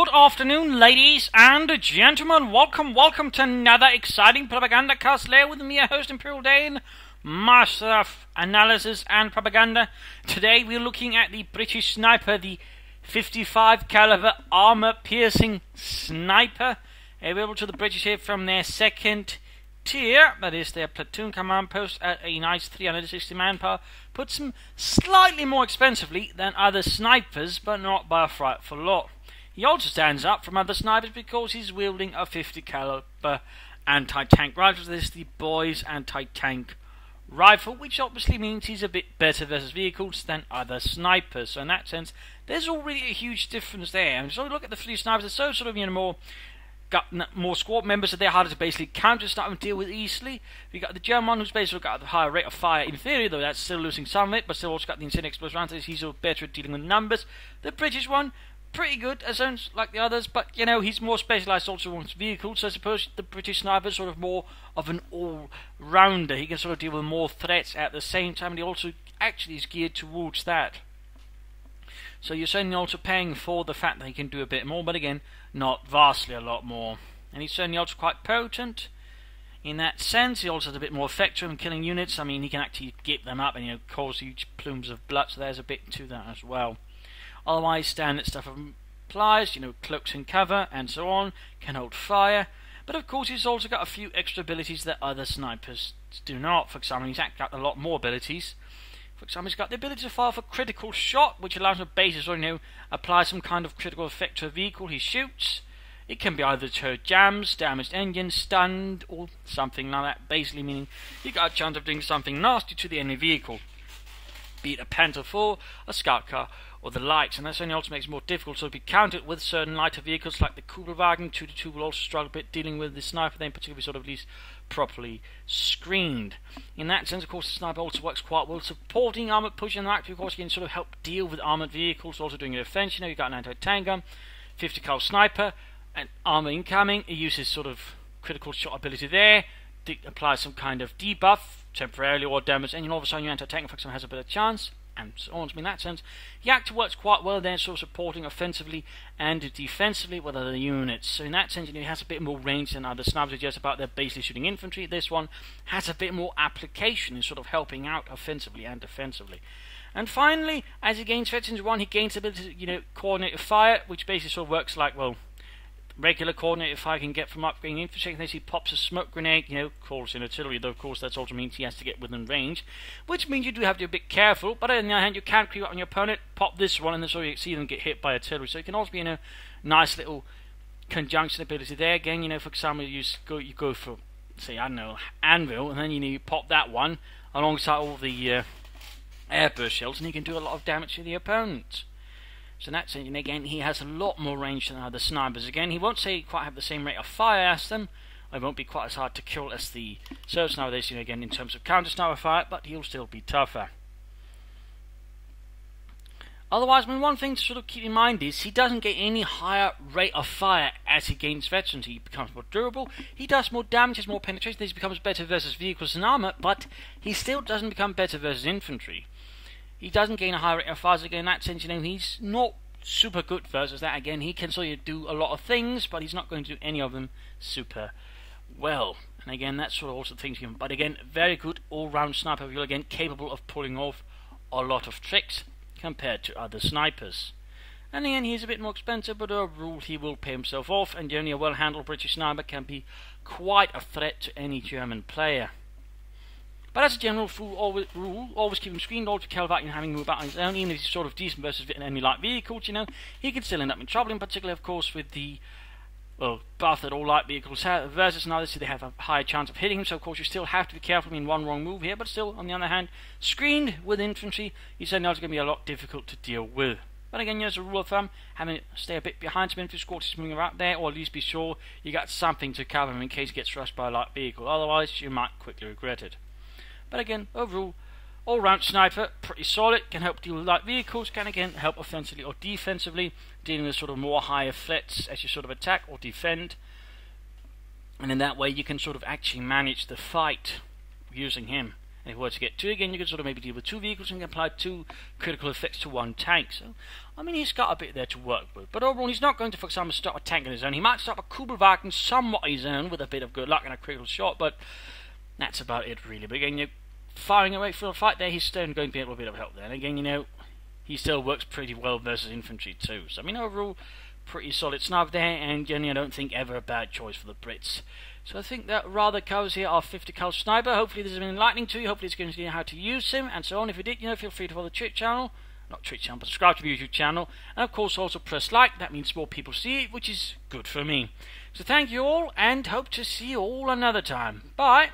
Good afternoon, ladies and gentlemen. Welcome to another exciting Propagandacast. Lehr with me, your host, Imperial Dane, master of analysis and propaganda. Today we're looking at the British sniper, the 55 caliber armor-piercing sniper, available to the British here from their second tier, that is their platoon command post at a nice 360 manpower. Puts them slightly more expensively than other snipers, but not by a frightful lot. He also stands up from other snipers because he's wielding a 50 caliber anti-tank rifle. This is the Boys anti-tank rifle, which obviously means he's a bit better versus vehicles than other snipers. So in that sense, there's already a huge difference there. And so look at the three snipers, they're so sort of, got more squad members, so they're harder to basically counter snipe and deal with easily. You got the German one, who's basically got a higher rate of fire in theory, though that's still losing some of it, but still also got the incendiary explosive rounds, so he's better at dealing with numbers. The British one, pretty good, as sounds like the others, but he's more specialised also on vehicles, so I suppose the British sniper is sort of more of an all-rounder. He can sort of deal with more threats at the same time, and he also actually is geared towards that. So you're certainly also paying for the fact that he can do a bit more, but again, not vastly a lot more. And he's certainly also quite potent in that sense. He also has a bit more effect to him killing units. I mean, he can actually get them up and cause huge plumes of blood, so there's a bit to that as well. Otherwise, standard stuff applies, cloaks and cover and so on, can hold fire. But of course, he's also got a few extra abilities that other snipers do not. For example, he's got a lot more abilities. For example, he's got the ability to fire for critical shot, which allows him to basically, apply some kind of critical effect to a vehicle he shoots. It can be either to jams, damaged engines, stunned, or something like that. Basically meaning you got a chance of doing something nasty to the enemy vehicle, be it a Panther 4, a scout car, or the likes, and that only also makes it more difficult. So to be countered with certain lighter vehicles like the Kugelwagen, 2-2 will also struggle a bit dealing with the sniper, then particularly sort of at least properly screened. In that sense, of course, the sniper also works quite well supporting armoured pushing and of course you can sort of help deal with armoured vehicles, also doing your defense. You've got an anti-tank gun, 50 cal sniper, and armour incoming. It uses sort of critical shot ability there, applies some kind of debuff temporarily or damage, and all of a sudden your anti-tank for example has a better chance, and so on. So in that sense, he actually works quite well there, sort of supporting offensively and defensively with other units. So in that sense, he has a bit more range than other snipers, just about they're basically shooting infantry. This one has a bit more application in sort of helping out offensively and defensively. And finally, as he gains veterans 1, he gains the ability to coordinate fire, which basically sort of works like, well, regular coordinated fire can get from upgrading infantry. He pops a smoke grenade, calls in artillery, though of course that also means he has to get within range, which means you do have to be a bit careful, but on the other hand you can creep up on your opponent, pop this one, and then so you see them get hit by artillery. So it can also be a nice little conjunction ability there. Again, for example, you go for, say, I don't know, anvil, and then you pop that one alongside all the airburst shells, and you can do a lot of damage to the opponent. So in that sense, again, he has a lot more range than other snipers. Again, he won't say quite have the same rate of fire as them. It won't be quite as hard to kill as the surge nowadays, again, in terms of counter sniper fire, but he'll still be tougher. Otherwise, one thing to sort of keep in mind is he doesn't get any higher rate of fire as he gains veterans. He becomes more durable, he does more damage, has more penetration, he becomes better versus vehicles and armor, but he still doesn't become better versus infantry. He doesn't gain a high rate of fire, so again, in that sense, he's not super good versus that. Again, he can sort of do a lot of things, but he's not going to do any of them super well. And again, that's sort of also things you can, but again, very good all-round sniper, again, capable of pulling off a lot of tricks compared to other snipers. And again, he's a bit more expensive, but overall, he will pay himself off, and only a well-handled British sniper can be quite a threat to any German player. But as a general rule, always keep him screened, always be careful about having him move out on his own. Even if he's sort of decent versus enemy light vehicles, he can still end up in trouble, in particular, of course, with the, buff that all light vehicles have, versus another, so they have a higher chance of hitting him, so of course you still have to be careful. One wrong move here, but still, on the other hand, screened with infantry, he's certainly also going to be a lot difficult to deal with. But again, as a rule of thumb, having it stay a bit behind some infantry squads moving around there, or at least be sure you got something to cover him in case he gets rushed by a light vehicle, otherwise you might quickly regret it. But again, overall, all-round sniper, pretty solid, can help deal with light vehicles, can again help offensively or defensively, dealing with sort of more higher threats as you sort of attack or defend. And in that way you can sort of actually manage the fight using him. And if we were to get 2 again, you could sort of maybe deal with 2 vehicles and apply 2 critical effects to 1 tank. So, I mean, he's got a bit there to work with. But overall, he's not going to, for example, stop a tank on his own. He might stop a Kubelwagen somewhat on his own with a bit of good luck and a critical shot, but that's about it, really. But again, firing away for a fight there, he's still going to be a little bit of help there. And again, he still works pretty well versus infantry too. So, I mean, overall, pretty solid snub there, and I don't think ever a bad choice for the Brits. So I think that rather covers here our 50 cal sniper. Hopefully this has been enlightening to you. Hopefully it's going to know how to use him and so on. If you did, feel free to follow the Twitch channel. Not Twitch channel, but subscribe to the YouTube channel. And of course also press like. That means more people see it, which is good for me. So thank you all, and hope to see you all another time. Bye!